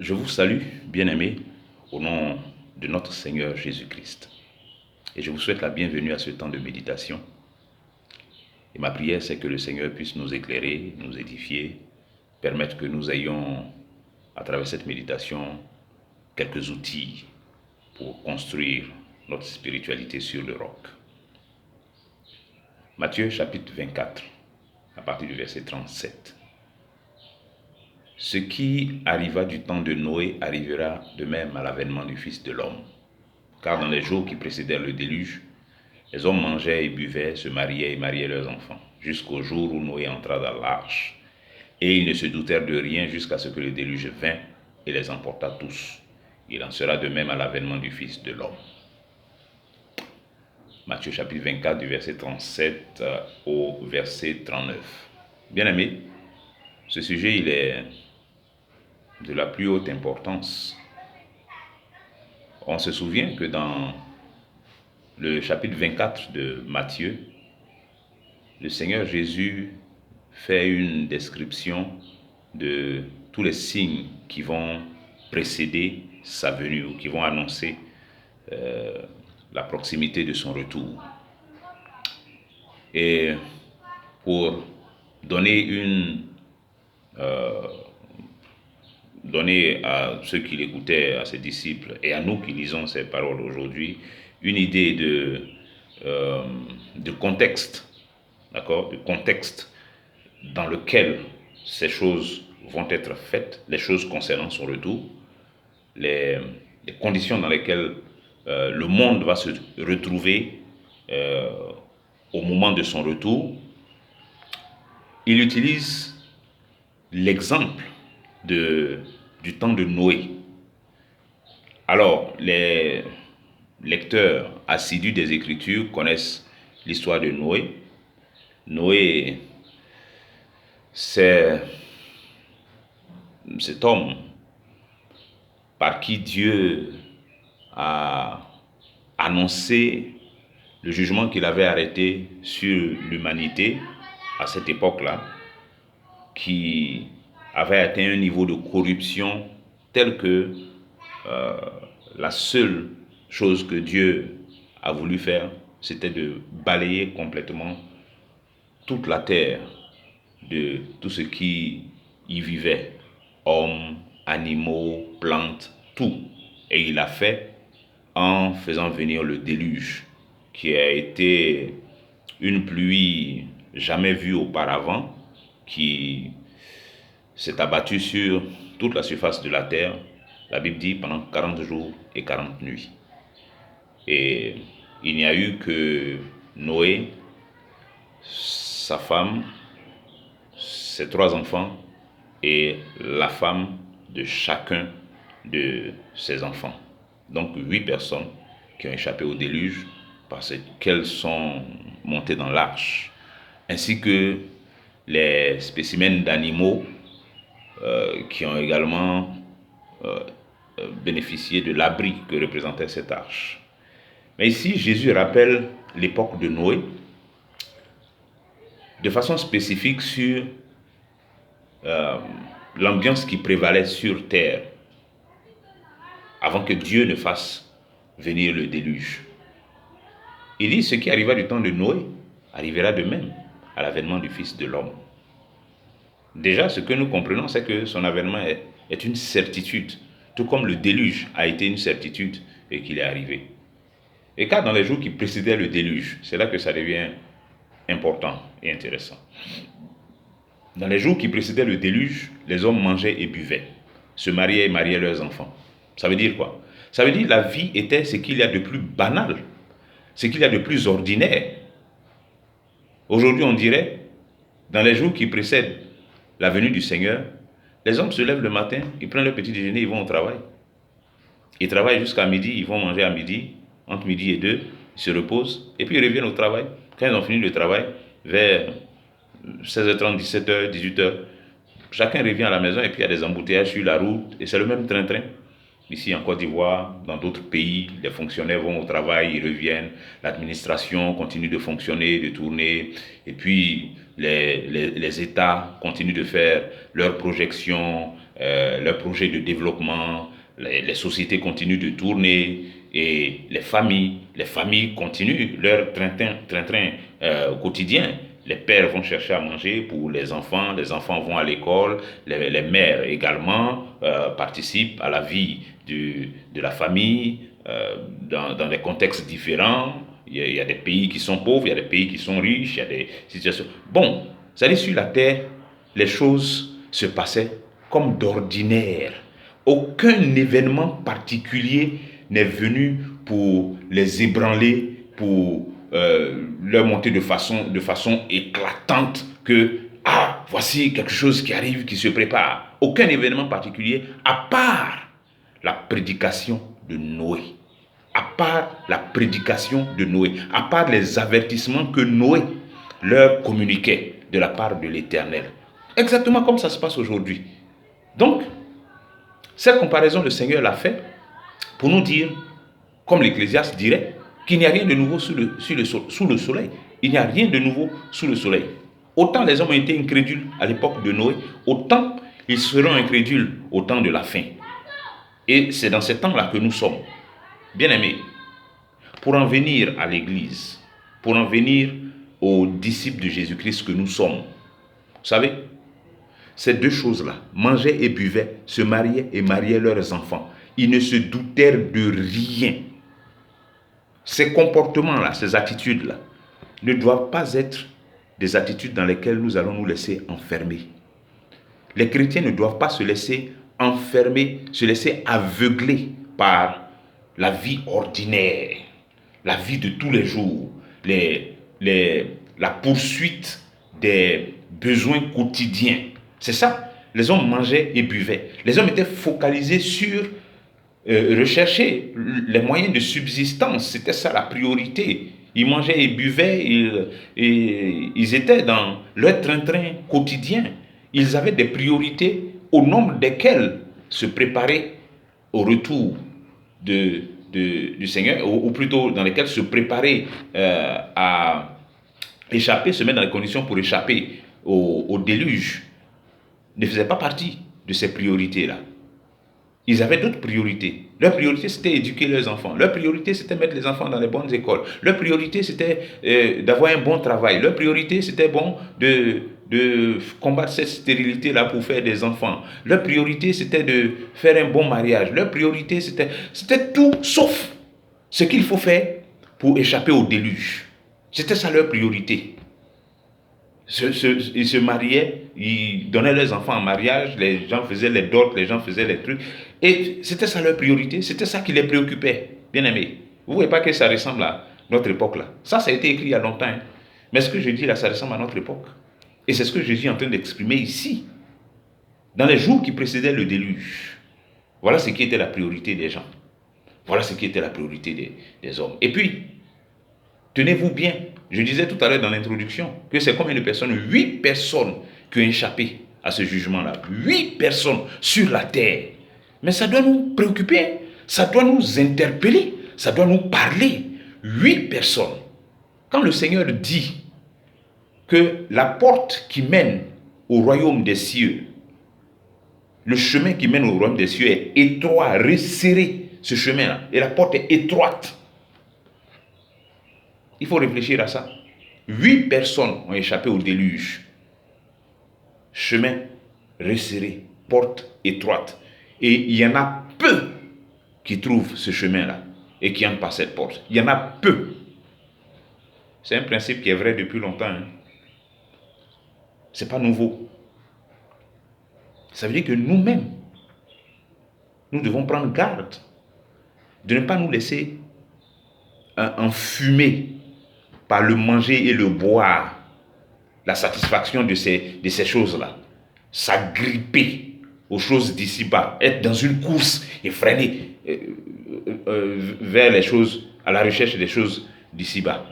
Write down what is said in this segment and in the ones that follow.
Je vous salue, bien-aimés, au nom de notre Seigneur Jésus-Christ. Et je vous souhaite la bienvenue à ce temps de méditation. Et ma prière, c'est que le Seigneur puisse nous éclairer, nous édifier, permettre que nous ayons, à travers cette méditation, quelques outils pour construire notre spiritualité sur le roc. Matthieu chapitre 24, à partir du verset 37. Ce qui arriva du temps de Noé arrivera de même à l'avènement du Fils de l'homme. Car dans les jours qui précédèrent le déluge, les hommes mangeaient et buvaient, se mariaient et mariaient leurs enfants, jusqu'au jour où Noé entra dans l'arche. Et ils ne se doutèrent de rien jusqu'à ce que le déluge vint et les emporta tous. Il en sera de même à l'avènement du Fils de l'homme. Matthieu chapitre 24 du verset 37 au verset 39. Bien-aimés, ce sujet il est de la plus haute importance. On se souvient que dans le chapitre 24 de Matthieu, le Seigneur Jésus fait une description de tous les signes qui vont précéder sa venue ou qui vont annoncer la proximité de son retour. Et pour donner à ceux qui l'écoutaient, à ses disciples et à nous qui lisons ces paroles aujourd'hui, une idée de contexte, d'accord, de contexte dans lequel ces choses vont être faites, les choses concernant son retour, les conditions dans lesquelles le monde va se retrouver au moment de son retour. Il utilise l'exemple du temps de Noé. Alors, les lecteurs assidus des Écritures connaissent l'histoire de Noé. Noé, c'est cet homme par qui Dieu a annoncé le jugement qu'il avait arrêté sur l'humanité à cette époque-là, qui avait atteint un niveau de corruption tel que la seule chose que Dieu a voulu faire, c'était de balayer complètement toute la terre de tout ce qui y vivait, hommes, animaux, plantes, tout. Et il l'a fait en faisant venir le déluge, qui a été une pluie jamais vue auparavant, qui s'est abattue sur toute la surface de la terre, la Bible dit, pendant 40 jours et 40 nuits. Et il n'y a eu que Noé, sa femme, ses 3 enfants et la femme de chacun de ses enfants. Donc 8 personnes qui ont échappé au déluge parce qu'elles sont montées dans l'arche, ainsi que les spécimens d'animaux qui ont également bénéficié de l'abri que représentait cette arche. Mais ici, Jésus rappelle l'époque de Noé de façon spécifique sur l'ambiance qui prévalait sur terre avant que Dieu ne fasse venir le déluge. Il dit ce qui arriva du temps de Noé arrivera de même à l'avènement du Fils de l'homme. Déjà, ce que nous comprenons, c'est que son avènement est une certitude, tout comme le déluge a été une certitude et qu'il est arrivé. Et car dans les jours qui précédaient le déluge, c'est là que ça devient important et intéressant. Dans les jours qui précédaient le déluge, les hommes mangeaient et buvaient, se mariaient et mariaient leurs enfants. Ça veut dire quoi? Ça veut dire que la vie était ce qu'il y a de plus banal, ce qu'il y a de plus ordinaire. Aujourd'hui, on dirait, dans les jours qui précèdent la venue du Seigneur, les hommes se lèvent le matin, ils prennent leur petit déjeuner, ils vont au travail. Ils travaillent jusqu'à midi, ils vont manger à midi, entre midi et 2, ils se reposent, et puis ils reviennent au travail. Quand ils ont fini le travail, vers 16h30, 17h, 18h, chacun revient à la maison et puis il y a des embouteillages sur la route, et c'est le même train-train. Ici en Côte d'Ivoire, dans d'autres pays, les fonctionnaires vont au travail, ils reviennent, l'administration continue de fonctionner, de tourner, et puis les États continuent de faire leurs projections, leurs projets de développement, les sociétés continuent de tourner et les familles continuent leur train-train quotidien. Les pères vont chercher à manger pour les enfants vont à l'école, les mères également participent à la vie de la famille dans des contextes différents. Il y a des pays qui sont pauvres, il y a des pays qui sont riches, il y a des situations. Bon, ça dit sur la terre, les choses se passaient comme d'ordinaire. Aucun événement particulier n'est venu pour les ébranler, pour leur montrer de façon éclatante que, ah, voici quelque chose qui arrive, qui se prépare. Aucun événement particulier, à part la prédication de Noé. À part la prédication de Noé, à part les avertissements que Noé leur communiquait de la part de l'Éternel. Exactement comme ça se passe aujourd'hui. Donc, cette comparaison, le Seigneur l'a fait pour nous dire, comme l'Ecclésiaste dirait, qu'il n'y a rien de nouveau sous le soleil. Il n'y a rien de nouveau sous le soleil. Autant les hommes ont été incrédules à l'époque de Noé, autant ils seront incrédules au temps de la fin. Et c'est dans ces temps-là que nous sommes. Bien-aimés, pour en venir à l'Église, pour en venir aux disciples de Jésus-Christ que nous sommes, vous savez, ces deux choses-là, mangeaient et buvaient, se mariaient et mariaient leurs enfants. Ils ne se doutèrent de rien. Ces comportements-là, ces attitudes-là, ne doivent pas être des attitudes dans lesquelles nous allons nous laisser enfermer. Les chrétiens ne doivent pas se laisser enfermer, se laisser aveugler par la vie ordinaire, la vie de tous les jours, la poursuite des besoins quotidiens. C'est ça. Les hommes mangeaient et buvaient. Les hommes étaient focalisés sur rechercher les moyens de subsistance. C'était ça la priorité. Ils mangeaient et buvaient, ils étaient dans leur train-train quotidien. Ils avaient des priorités au nombre desquelles se préparer au retour du Seigneur, ou plutôt dans lesquelles se préparer à échapper, se mettre dans les conditions pour échapper au déluge, ne faisait pas partie de ces priorités-là. Ils avaient d'autres priorités. Leur priorité, c'était éduquer leurs enfants. Leur priorité, c'était mettre les enfants dans les bonnes écoles. Leur priorité, c'était d'avoir un bon travail. Leur priorité, c'était de combattre cette stérilité-là pour faire des enfants. Leur priorité, c'était de faire un bon mariage. Leur priorité, c'était tout sauf ce qu'il faut faire pour échapper au déluge. C'était ça leur priorité. Ils se mariaient, ils donnaient leurs enfants en mariage, les gens faisaient les dots, les gens faisaient les trucs. Et c'était ça leur priorité, c'était ça qui les préoccupait, bien aimés. Vous ne voyez pas que ça ressemble à notre époque là. Ça a été écrit il y a longtemps. Hein. Mais ce que je dis là, ça ressemble à notre époque. Et c'est ce que Jésus est en train d'exprimer ici. Dans les jours qui précédaient le déluge. Voilà ce qui était la priorité des gens. Voilà ce qui était la priorité des hommes. Et puis, tenez-vous bien, je disais tout à l'heure dans l'introduction que c'est combien de personnes? 8 personnes qui ont échappé à ce jugement-là. 8 personnes sur la terre. Mais ça doit nous préoccuper, ça doit nous interpeller, ça doit nous parler. 8 personnes. Quand le Seigneur dit que la porte qui mène au royaume des cieux, le chemin qui mène au royaume des cieux est étroit, resserré, ce chemin-là, et la porte est étroite. Il faut réfléchir à ça. 8 personnes ont échappé au déluge. Chemin resserré, porte étroite. Et il y en a peu qui trouvent ce chemin-là et qui entrent par cette porte. Il y en a peu. C'est un principe qui est vrai depuis longtemps. Hein. Ce n'est pas nouveau. Ça veut dire que nous-mêmes, nous devons prendre garde de ne pas nous laisser enfumer par le manger et le boire, la satisfaction de ces choses-là, s'agripper aux choses d'ici-bas, être dans une course effrénée vers les choses, à la recherche des choses d'ici-bas.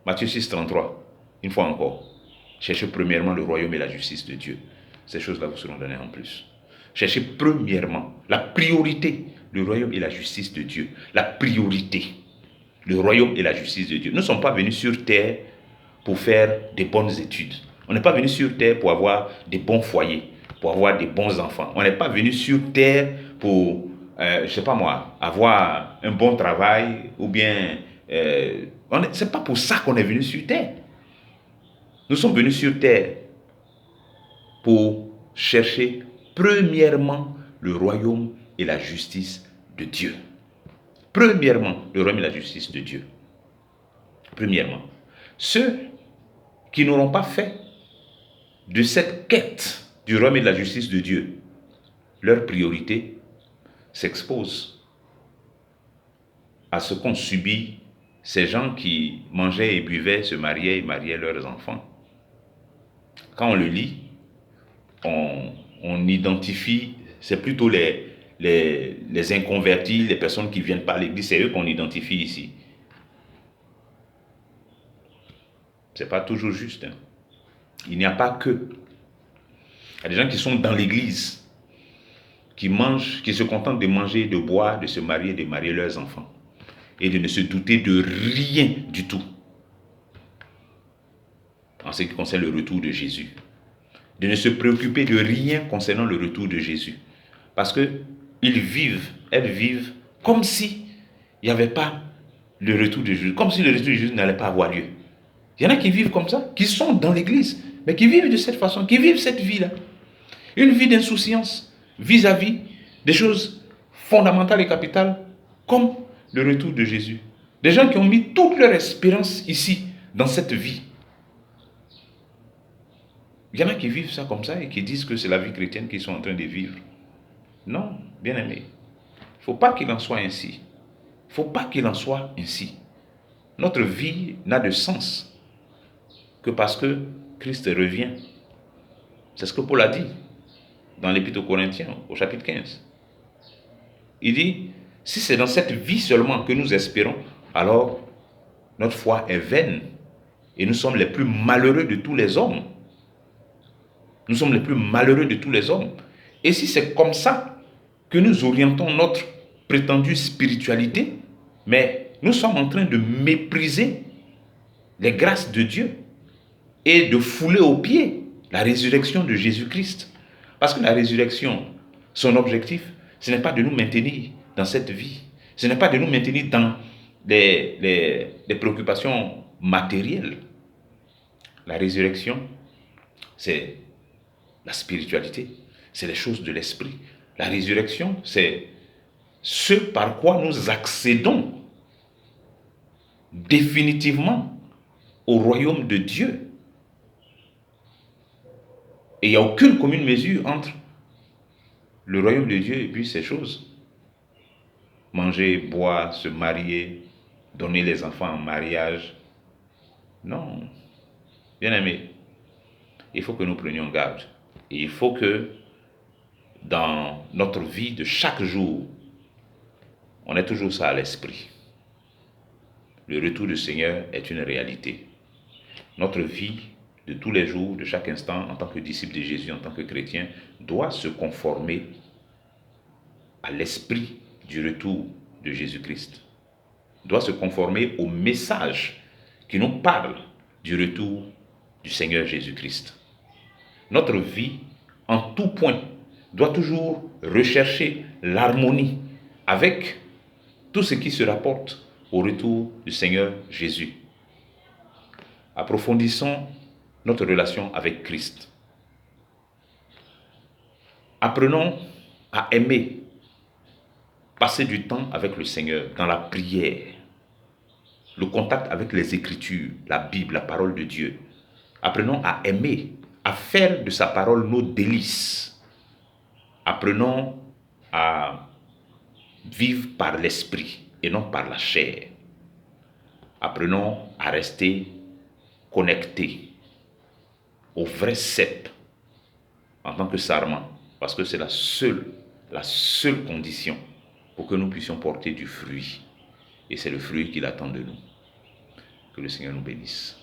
Matthieu 6, 33, une fois encore, cherchez premièrement le royaume et la justice de Dieu. Ces choses-là vous seront données en plus. Cherchez premièrement la priorité, le royaume et la justice de Dieu. La priorité. Le royaume et la justice de Dieu. Nous ne sommes pas venus sur terre pour faire des bonnes études. On n'est pas venu sur terre pour avoir des bons foyers. pour avoir des bons enfants. On n'est pas venu sur terre pour, je ne sais pas moi, avoir un bon travail ou bien... ce n'est pas pour ça qu'on est venu sur terre. Nous sommes venus sur terre pour chercher premièrement le royaume et la justice de Dieu. Premièrement, le royaume et la justice de Dieu. Premièrement. Ceux qui n'auront pas fait de cette quête du royaume et de la justice de Dieu leur priorité s'exposent à ce qu'ont subi ces gens qui mangeaient et buvaient, se mariaient et mariaient leurs enfants. Quand on le lit, on identifie, c'est plutôt les inconvertis, les personnes qui ne viennent pas à l'église, c'est eux qu'on identifie ici. Ce n'est pas toujours juste. Hein. Il n'y a pas que. Il y a des gens qui sont dans l'église, qui mangent, qui se contentent de manger, de boire, de se marier, de marier leurs enfants. Et de ne se douter de rien du tout. En ce qui concerne le retour de Jésus. De ne se préoccuper de rien concernant le retour de Jésus. Parce qu'ils vivent, elles vivent, comme si il n'y avait pas le retour de Jésus. Comme si le retour de Jésus n'allait pas avoir lieu. Il y en a qui vivent comme ça, qui sont dans l'église, mais qui vivent de cette façon, qui vivent cette vie-là. Une vie d'insouciance vis-à-vis des choses fondamentales et capitales, comme le retour de Jésus. Des gens qui ont mis toute leur espérance ici, dans cette vie. Il y en a qui vivent ça comme ça et qui disent que c'est la vie chrétienne qu'ils sont en train de vivre. Non, bien aimé. Il ne faut pas qu'il en soit ainsi. Il ne faut pas qu'il en soit ainsi. Notre vie n'a de sens que parce que Christ revient. C'est ce que Paul a dit dans l'Épître aux Corinthiens, au chapitre 15. Il dit, si c'est dans cette vie seulement que nous espérons, alors notre foi est vaine et nous sommes les plus malheureux de tous les hommes. Nous sommes les plus malheureux de tous les hommes. Et si c'est comme ça que nous orientons notre prétendue spiritualité, mais nous sommes en train de mépriser les grâces de Dieu et de fouler aux pieds la résurrection de Jésus-Christ. Parce que la résurrection, son objectif, ce n'est pas de nous maintenir dans cette vie. Ce n'est pas de nous maintenir dans les préoccupations matérielles. La résurrection, c'est la spiritualité, c'est les choses de l'esprit. La résurrection, c'est ce par quoi nous accédons définitivement au royaume de Dieu. Et il n'y a aucune commune mesure entre le royaume de Dieu et puis ces choses. Manger, boire, se marier, donner les enfants en mariage. Non. Bien aimé, il faut que nous prenions garde. Et il faut que dans notre vie de chaque jour, on ait toujours ça à l'esprit. Le retour du Seigneur est une réalité. Notre vie de tous les jours, de chaque instant, en tant que disciple de Jésus, en tant que chrétien, doit se conformer à l'esprit du retour de Jésus-Christ. Doit se conformer au message qui nous parle du retour du Seigneur Jésus-Christ. Notre vie, en tout point, doit toujours rechercher l'harmonie avec tout ce qui se rapporte au retour du Seigneur Jésus. Approfondissons notre relation avec Christ. Apprenons à aimer, passer du temps avec le Seigneur dans la prière, le contact avec les Écritures, la Bible, la parole de Dieu. Apprenons à aimer, à faire de sa parole nos délices. Apprenons à vivre par l'esprit et non par la chair. Apprenons à rester connectés au vrai cep en tant que sarment, parce que c'est la seule condition pour que nous puissions porter du fruit. Et c'est le fruit qu'il attend de nous. Que le Seigneur nous bénisse.